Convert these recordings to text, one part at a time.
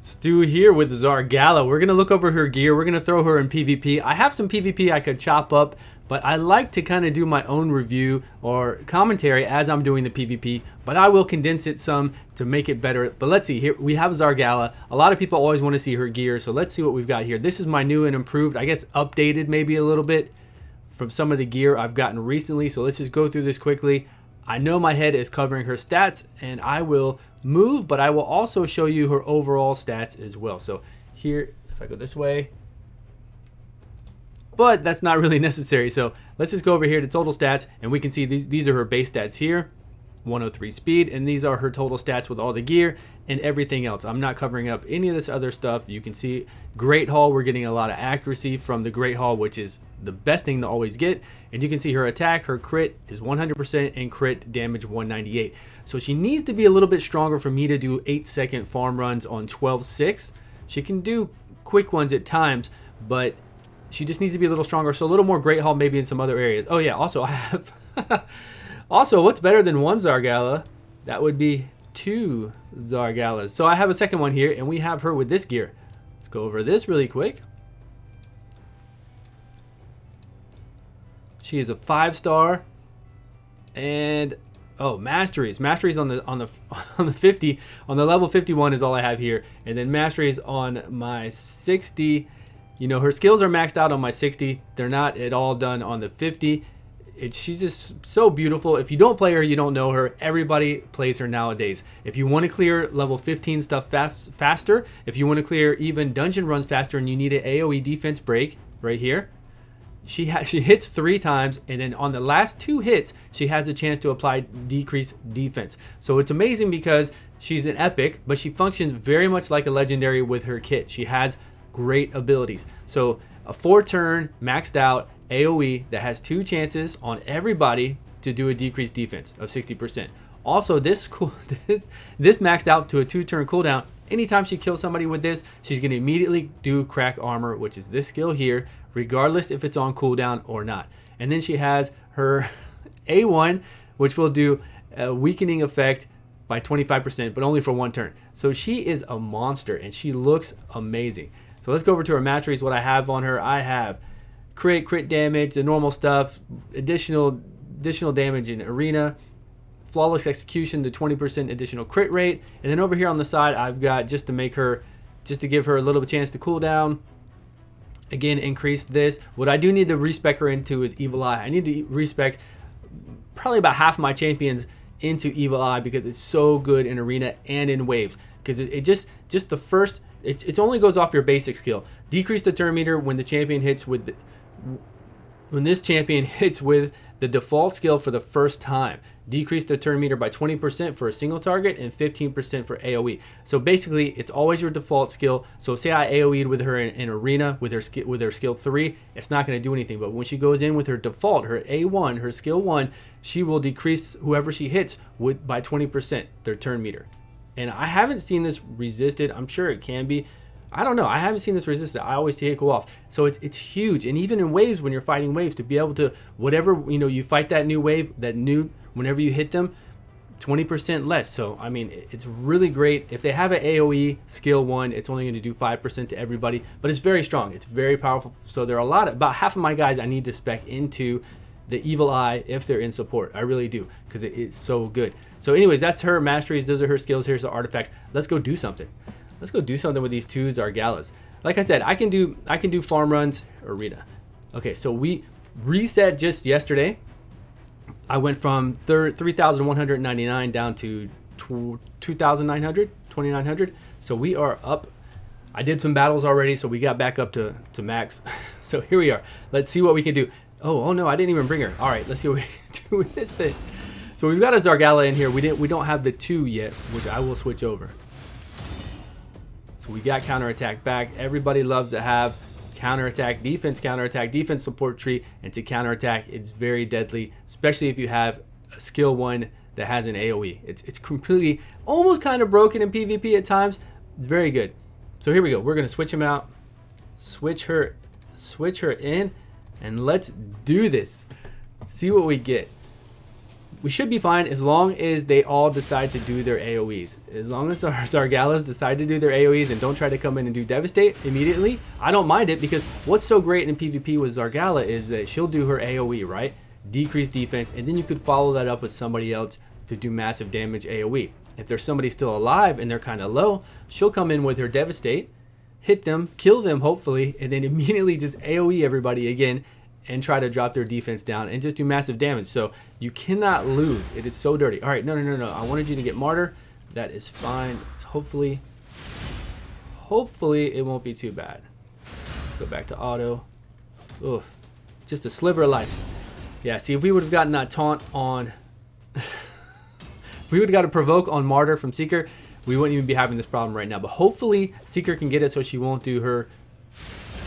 Stu here with Zargala. We're going to look over her gear. We're going to throw her in PvP. I have some PvP I could chop up, but I like to kind of do my own review or commentary as I'm doing the PvP, but I will condense it some to make it better. But let's see, here we have Zargala. A lot of people always want to see her gear, so let's see what we've got here. This is my new and improved, I guess updated maybe a little bit from some of the gear I've gotten recently, so let's just go through this quickly. I know my head is covering her stats, and I will move, but I will also show you her overall stats as well. So here, if I go this way, but that's not really necessary. So let's just go over here to total stats, and we can see these are her base stats here. 103 speed, and these are her total stats with all the gear and everything else. I'm not covering up any of this other stuff. You can see Great Hall, we're getting a lot of accuracy from the Great Hall, which is the best thing to always get. And you can see her attack, her crit is 100% and crit damage 198. So she needs to be a little bit stronger for me to do 8-second farm runs on 12-6. She can do quick ones at times, but she just needs to be a little stronger. So a little more Great Hall maybe in some other areas. Oh yeah, also I have also, what's better than one Zargala? That would be two Zargalas. So I have a second one here, and we have her with this gear. Let's go over this really quick. She is a 5-star, and oh, masteries. Masteries on the on the 50, on the level 51 is all I have here, and then masteries on my 60. You know, her skills are maxed out on my 60. They're not at all done on the 50. She's just so beautiful. If you don't play her, you don't know her. Everybody plays her nowadays. If you want to clear level 15 stuff faster, if you want to clear even dungeon runs faster and you need an AoE defense break right here, she hits 3 times, and then on the last 2 hits, she has a chance to apply decreased defense. So it's amazing because she's an epic, but she functions very much like a legendary with her kit. She has great abilities. So a 4-turn maxed out AoE that has 2 chances on everybody to do a decreased defense of 60%. Also, this maxed out to a 2-turn cooldown. Anytime she kills somebody with this, she's going to immediately do crack armor, which is this skill here, regardless if it's on cooldown or not. And then she has her A1, which will do a weakening effect by 25%, but only for 1 turn. So she is a monster, and she looks amazing. So let's go over to her masteries. What I have on her, I have crit damage, the normal stuff, additional damage in arena, flawless execution, the 20% additional crit rate, and then over here on the side I've got just to give her a little chance to cool down. Again, increase this. What I do need to respec her into is Evil Eye. I need to respec probably about half my champions into Evil Eye because it's so good in arena and in waves. Because it just the first, it only goes off your basic skill. Decrease the turn meter when the champion hits with when this champion hits with the default skill for the first time. Decrease the turn meter by 20% for a single target and 15% for AoE. So basically, it's always your default skill. So say I AoE'd with her in arena with her skill 3, it's not going to do anything. But when she goes in with her default, her A1, her skill 1, she will decrease whoever she hits by 20% their turn meter. And I haven't seen this resisted. I'm sure it can be. I don't know. I haven't seen this resisted. I always see it go off. So it's huge. And even in waves, when you're fighting waves, to be able to, whatever, you fight that new wave, whenever you hit them, 20% less. So, I mean, it's really great. If they have an AoE skill 1, it's only going to do 5% to everybody. But it's very strong. It's very powerful. So there are about half of my guys I need to spec into the Evil Eye if they're in support. I really do, because it's so good. So anyways, that's her masteries. Those are her skills. Here's the artifacts. Let's go do something. Let's go do something with these 2 Zargalas. Like I said, I can do farm runs arena. Okay, so we reset just yesterday. I went from 3,199 down to 2,900. So we are up. I did some battles already, so we got back up to max. So here we are. Let's see what we can do. Oh no, I didn't even bring her. All right, let's see what we can do with this thing. So we've got a Zargala in here. We don't have the 2 yet, which I will switch over. So we got counterattack back. Everybody loves to have counterattack defense support tree, and to counterattack, it's very deadly, especially if you have a skill 1 that has an AoE. It's completely, almost kind of broken in PvP at times. It's very good. So here we go. We're gonna switch him out, switch her in, and let's do this. See what we get. we should be fine as long as they all decide to do their AoEs. As long as our Zargalas decide to do their AoEs and don't try to come in and do Devastate immediately, I don't mind it, because what's so great in PvP with Zargala is that she'll do her AoE, right? Decrease defense, and then you could follow that up with somebody else to do massive damage AoE. If there's somebody still alive and they're kind of low, she'll come in with her Devastate, hit them, kill them hopefully, and then immediately just AoE everybody again and try to drop their defense down and just do massive damage. So you cannot lose. It is so dirty. All right, no. I wanted you to get Martyr. That is fine. Hopefully it won't be too bad. Let's go back to auto. Oof, just a sliver of life. Yeah, see, if we would have gotten that taunt on... if we would have got a provoke on Martyr from Seeker, we wouldn't even be having this problem right now. But hopefully Seeker can get it so she won't do her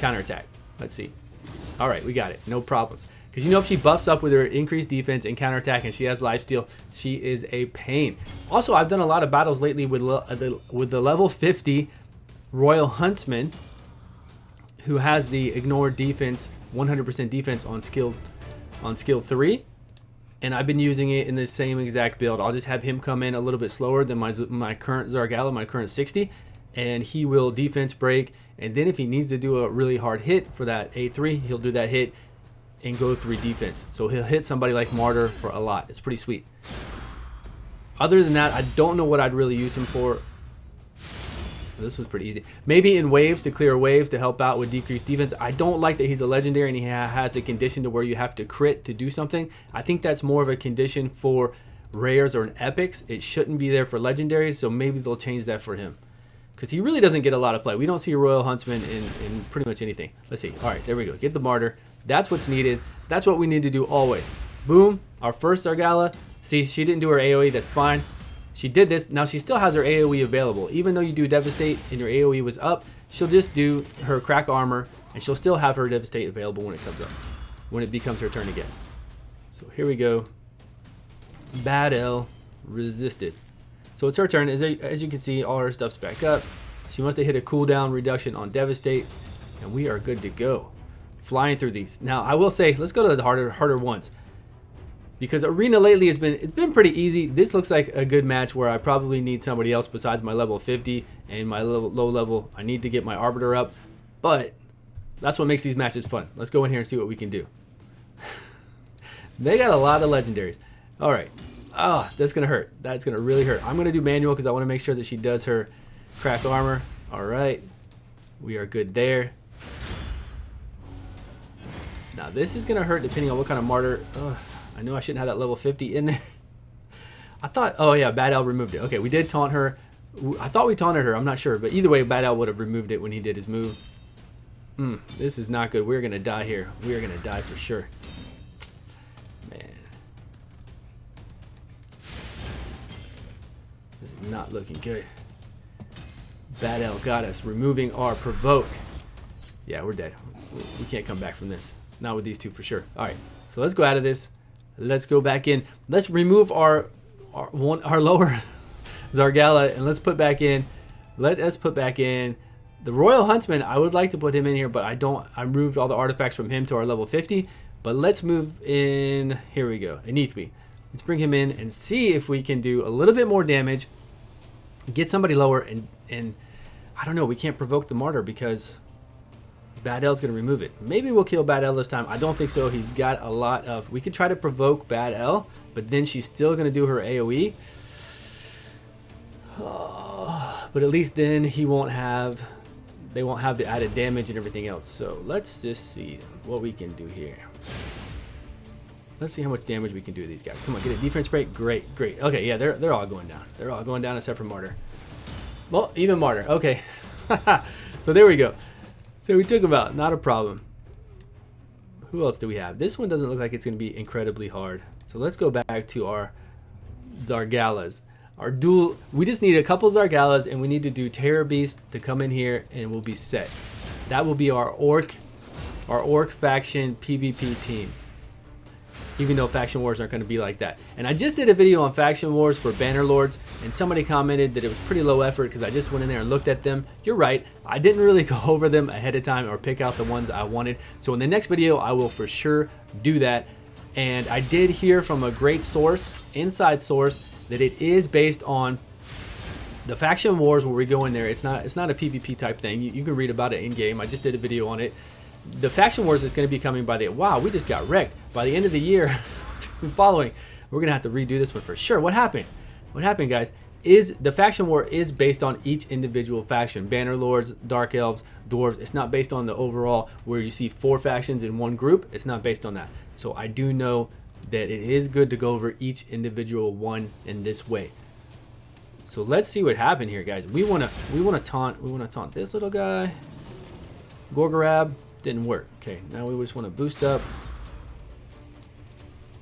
counterattack. Let's see. All right, we got it. No problems. Because you know, if she buffs up with her increased defense and counterattack and she has lifesteal, she is a pain. Also, I've done a lot of battles lately with the level 50 Royal Huntsman, who has the ignore defense, 100% defense on skill 3. And I've been using it in the same exact build. I'll just have him come in a little bit slower than my current Zargala, my current 60. And he will defense break. And then if he needs to do a really hard hit for that A3, he'll do that hit and go 3 defense. So he'll hit somebody like Martyr for a lot. It's pretty sweet. Other than that, I don't know what I'd really use him for. This was pretty easy. Maybe in waves, to clear waves, to help out with decreased defense. I don't like that he's a legendary and he has a condition to where you have to crit to do something. I think that's more of a condition for rares or an epics. It shouldn't be there for legendaries, so maybe they'll change that for him. Because he really doesn't get a lot of play. We don't see a Royal Huntsman in pretty much anything. Let's see. All right, there we go. Get the Martyr. That's what's needed. That's what we need to do always. Boom. Our first Zargala. See, she didn't do her AoE. That's fine. She did this. Now she still has her AoE available. Even though you do Devastate and your AoE was up, she'll just do her Crack Armor, and she'll still have her Devastate available when it comes up. When it becomes her turn again. So here we go. Bad L resisted. So it's her turn. As you can see, all her stuff's back up. She must have hit a cooldown reduction on Devastate, and we are good to go. Flying through these. Now, I will say, let's go to the harder ones. Because Arena lately it's been pretty easy. This looks like a good match where I probably need somebody else besides my level 50 and my low level. I need to get my Arbiter up, but that's what makes these matches fun. Let's go in here and see what we can do. They got a lot of legendaries. All right. Oh, that's going to hurt. That's going to really hurt. I'm going to do manual because I want to make sure that she does her Crack Armor. All right. We are good there. Now, this is going to hurt depending on what kind of Martyr. I know I shouldn't have that level 50 in there. I thought, oh yeah, Bad L removed it. Okay, we did taunt her. I thought we taunted her. I'm not sure. But either way, Bad L would have removed it when he did his move. This is not good. We're going to die here. We are going to die for sure. Man. This is not looking good. Bad L got us, removing our provoke. Yeah, we're dead. We can't come back from this. Not with these two for sure. All right, so let's go out of this. Let's go back in. Let's remove our lower Zargala, and let's put back in. Let us put back in the Royal Huntsman. I would like to put him in here, but I don't. I moved all the artifacts from him to our level 50. But let's move in. Here we go. Enethby. Let's bring him in and see if we can do a little bit more damage. Get somebody lower, and I don't know. We can't provoke the Martyr because Bad L's going to remove it. Maybe we'll kill Bad L this time. I don't think so. He's got a lot of... We could try to provoke Bad L, but then she's still going to do her AoE. But at least then he won't have... They won't have the added damage and everything else. So let's just see what we can do here. Let's see how much damage we can do to these guys. Come on, get a defense break. Great, great. Okay, yeah, they're all going down. They're all going down except for Martyr. Well, even Martyr. Okay. So there we go. So we took him out. Not a problem. Who else do we have? This one doesn't look like it's going to be incredibly hard. So let's go back to our Zargalas. Our dual... We just need a couple Zargalas, and we need to do Terror Beast to come in here, and we'll be set. That will be our Orc faction PvP team. Even though Faction Wars aren't going to be like that. And I just did a video on Faction Wars for Bannerlords, and somebody commented that it was pretty low effort because I just went in there and looked at them. You're right. I didn't really go over them ahead of time or pick out the ones I wanted. So in the next video, I will for sure do that. And I did hear from a great source, inside source, that it is based on the faction wars where we go in there. It's not a PvP type thing. You can read about it in game. I just did a video on it. The faction wars is going to be coming by the, wow, we just got wrecked. By the end of the year, following, we're going to have to redo this one for sure. What happened? What happened, guys? Is the faction war is based on each individual faction. Banner Lords, Dark Elves, Dwarves. It's not based on the overall where you see 4 factions in one group. It's not based on that. So I do know that it is good to go over each individual one in this way. So let's see what happened here, guys. We wanna taunt this little guy. Gorgorab didn't work. Okay, now we just want to boost up.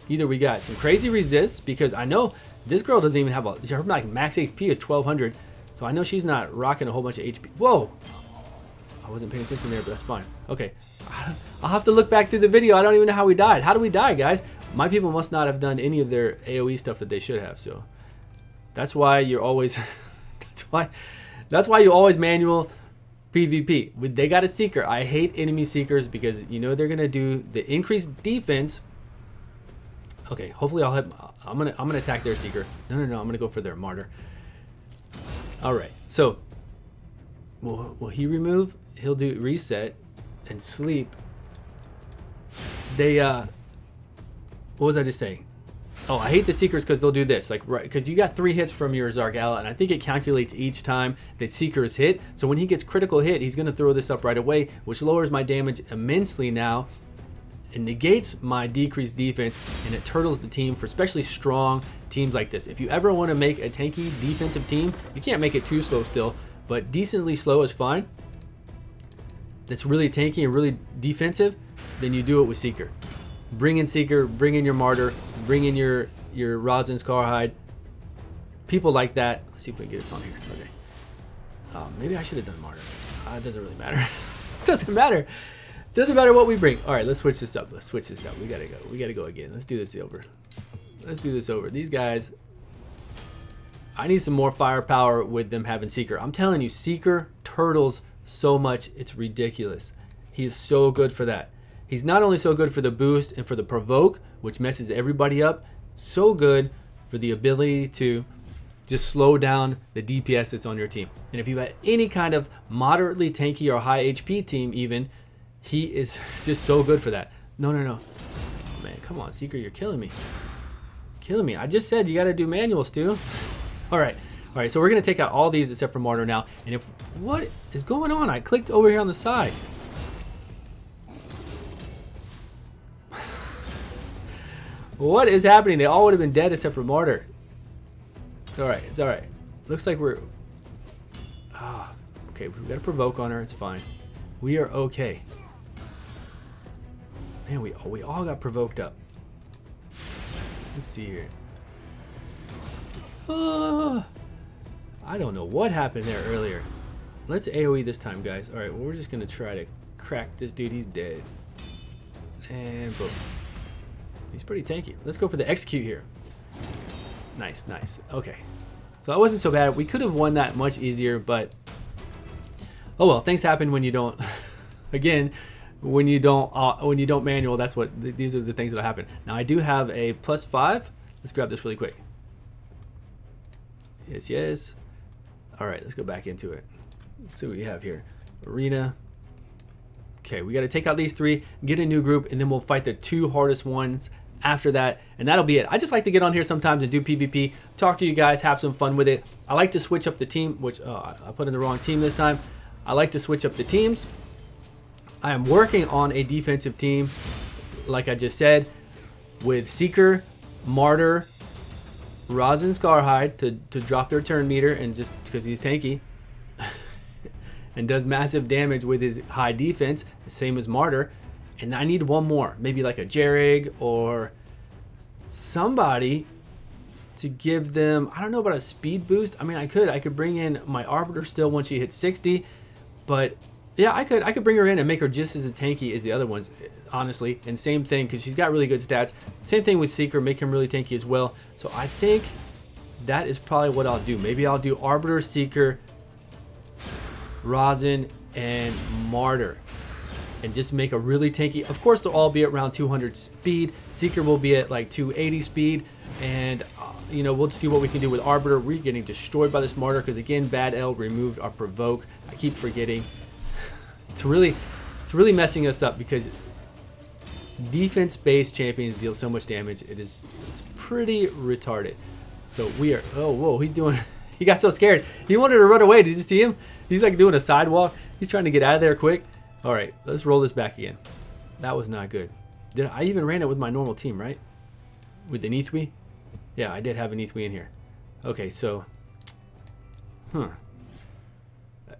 Either we got some crazy resists, because I know this girl doesn't even have her like max HP is 1200, so I know she's not rocking a whole bunch of HP. Whoa! I wasn't paying attention there, but that's fine. Okay, I'll have to look back through the video. I don't even know how we died. How do we die, guys? My people must not have done any of their AoE stuff that they should have. So that's why you're always that's why you always manual PvP. They got a seeker. I hate enemy seekers because you know they're gonna do the increased defense. Okay, hopefully I'll hit. I'm gonna attack their seeker. No, I'm gonna go for their martyr. All right. So will he remove? He'll do reset and sleep. They what was I just saying? Oh, I hate the seekers because they'll do this, like, right, because you got 3 hits from your Zargala, and I think it calculates each time that seeker is hit. So when he gets critical hit, he's gonna throw this up right away, which lowers my damage immensely now. It negates my decreased defense, and it turtles the team for especially strong teams like this. If you ever want to make a tanky defensive team, you can't make it too slow still, but decently slow is fine. That's really tanky and really defensive, then you do it with Seeker. Bring in Seeker, bring in your Martyr, bring in your Rosin Scarhide. People like that. Let's see if we can get a ton here. Okay. Maybe I should have done Martyr. It doesn't really matter. It doesn't matter. Doesn't matter what we bring. All right, let's switch this up. Let's switch this up. We gotta go. We gotta go again. Let's do this over. Let's do this over. These guys, I need some more firepower with them having Seeker. I'm telling you, Seeker turtles so much. It's ridiculous. He is so good for that. He's not only so good for the boost and for the provoke, which messes everybody up, so good for the ability to just slow down the DPS that's on your team. And if you have any kind of moderately tanky or high HP team even, he is just so good for that. No. Oh, man, come on, Seeker, you're killing me. Killing me. I just said you got to do manual, Stu. All right, so we're going to take out all these except for Martyr now. And what is going on? I clicked over here on the side. What is happening? They all would have been dead except for Martyr. It's all right. It's all right. Looks like we're... okay, we've got a provoke on her. It's fine. We are okay. Man, we all got provoked up. Let's see here. I don't know what happened there earlier. Let's AoE this time, guys. All right, well, we're just going to try to crack this dude. He's dead. And boom. He's pretty tanky. Let's go for the execute here. Nice. Okay. So that wasn't so bad. We could have won that much easier, but oh well. Things happen when you don't. Again, when you don't manual. That's what these are the things that happen. Now I do have a +5. Let's grab this really quick. Yes. All right. Let's go back into it. Let's see what we have here. Arena. Okay, we got to take out these 3, get a new group, and then we'll fight the 2 hardest ones after that, and that'll be it. I just like to get on here sometimes and do PvP, talk to you guys, have some fun with it. I like to switch up the team, which I put in the wrong team this time. I like to switch up the teams. I am working on a defensive team, like I just said, with Seeker, Martyr, Rosin Scarhide to drop their turn meter, and just because he's tanky. And does massive damage with his high defense, the same as Martyr. And I need one more, maybe like a Jerrig or somebody to give them, I don't know about a speed boost. I mean, I could bring in my Arbiter still once she hits 60, but yeah, I could bring her in and make her just as tanky as the other ones, honestly. And same thing, because she's got really good stats. Same thing with Seeker, make him really tanky as well. So I think that is probably what I'll do. Maybe I'll do Arbiter, Seeker, Rosin, and Martyr. and just make a really tanky. Of course, they'll all be at around 200 speed. Seeker will be at like 280 speed, and you know, we'll see what we can do with Arbiter. We're getting destroyed by this Martyr because again, Bad L removed our provoke. I keep forgetting. It's really messing us up because defense-based champions deal so much damage. It's pretty retarded. So we are. Oh, whoa! He's doing. He got so scared. He wanted to run away. Did you see him? He's like doing a sidewalk. He's trying to get out of there quick. All right, let's roll this back again. That was not good. I even ran it with my normal team, right? With the Neathwee? Yeah, I did have a Neathwee in here. Okay, so,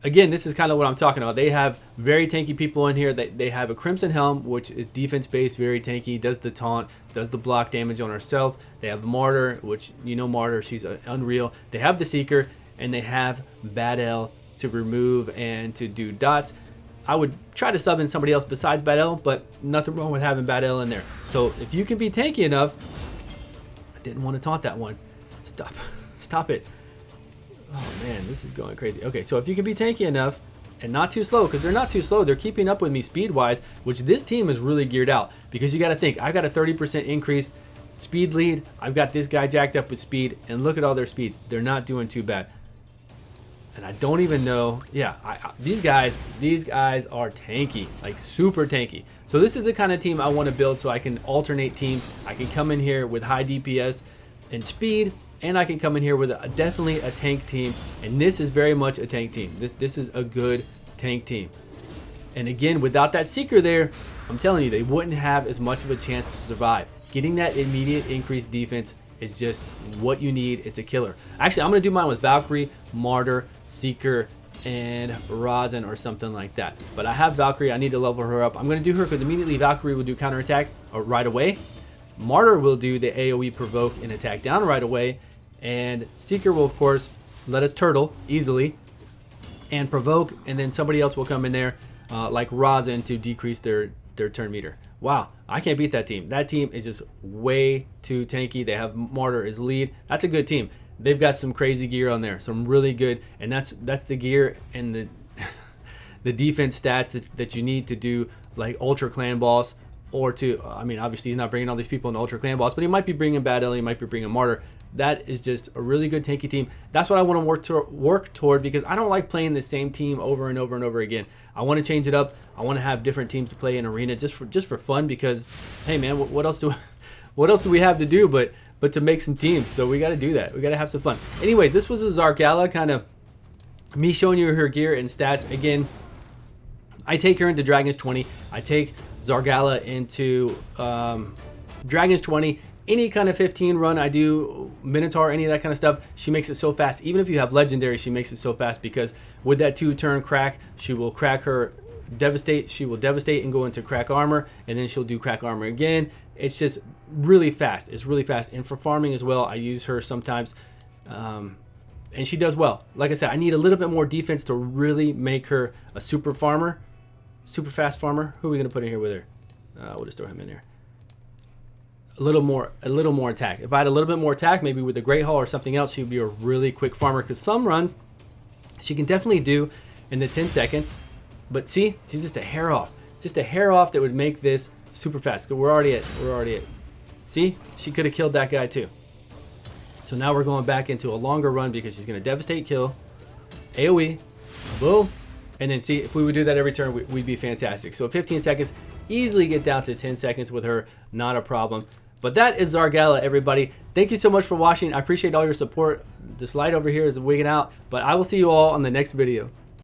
again, this is kind of what I'm talking about. They have very tanky people in here. They have a Crimson Helm, which is defense-based, very tanky, does the taunt, does the block damage on herself. They have Martyr, which, you know Martyr, she's unreal. They have the Seeker, and they have Bad L to remove and to do dots. I would try to sub in somebody else besides Bad L, but nothing wrong with having Bad L in there. So if you can be tanky enough, I didn't want to taunt that one. Stop it. Oh man, this is going crazy. Okay, so if you can be tanky enough and not too slow, because they're not too slow, they're keeping up with me speed-wise, which this team is really geared out. Because you got to think, I've got a 30% increase speed lead. I've got this guy jacked up with speed, and look at all their speeds. They're not doing too bad. And I don't even know. Yeah, these guys are tanky, like super tanky. So this is the kind of team I want to build so I can alternate teams. I can come in here with high DPS and speed, and I can come in here with definitely a tank team. And this is very much a tank team. This is a good tank team. And again, without that Seeker there, I'm telling you, they wouldn't have as much of a chance to survive. Getting that immediate increased defense is just what you need. It's a killer. Actually, I'm going to do mine with Valkyrie, Martyr, Seeker, and Rosin or something like that. But I have Valkyrie. I need to level her up. I'm going to do her because immediately Valkyrie will do counterattack right away. Martyr will do the AoE provoke and attack down right away. And Seeker will, of course, let us turtle easily and provoke. And then somebody else will come in there like Rosin to decrease their turn meter. Wow, I can't beat that team. That team is just way too tanky. They have Martyr as lead. That's a good team. They've got some crazy gear on there, some really good, and that's the gear and the the defense stats that you need to do like Ultra Clan Boss, or to, I mean, obviously he's not bringing all these people in Ultra Clan Boss, but he might be bringing Bad L, he might be bringing Martyr. That is just a really good tanky team. That's what I want to work toward because I don't like playing the same team over and over and over again. I want to change it up. I want to have different teams to play in arena just for fun because, hey man, what else do we have to do but to make some teams? So we got to do that. We got to have some fun. Anyways, this was a Zargala, kind of me showing you her gear and stats. Again, I take her into Dragons 20. I take Zargala into Dragons 20. Any kind of 15 run I do, Minotaur, any of that kind of stuff, she makes it so fast. Even if you have Legendary, she makes it so fast because with that 2-turn crack, she will crack her devastate. She will devastate and go into crack armor, and then she'll do crack armor again. It's just really fast. It's really fast. And for farming as well, I use her sometimes. And she does well. Like I said, I need a little bit more defense to really make her a super farmer. Super fast farmer. Who are we going to put in here with her? We'll just throw him in there. A little more attack. If I had a little bit more attack, maybe with the Great Hall or something else, she would be a really quick farmer. Because some runs, she can definitely do in the 10 seconds. But see, she's just a hair off. Just a hair off that would make this super fast. So we're already at. See, she could have killed that guy too. So now we're going back into a longer run because she's going to devastate, kill, AoE, boom. And then see, if we would do that every turn, we'd be fantastic. So 15 seconds, easily get down to 10 seconds with her, not a problem. But that is Zargala, everybody. Thank you so much for watching. I appreciate all your support. This light over here is wigging out, but I will see you all on the next video.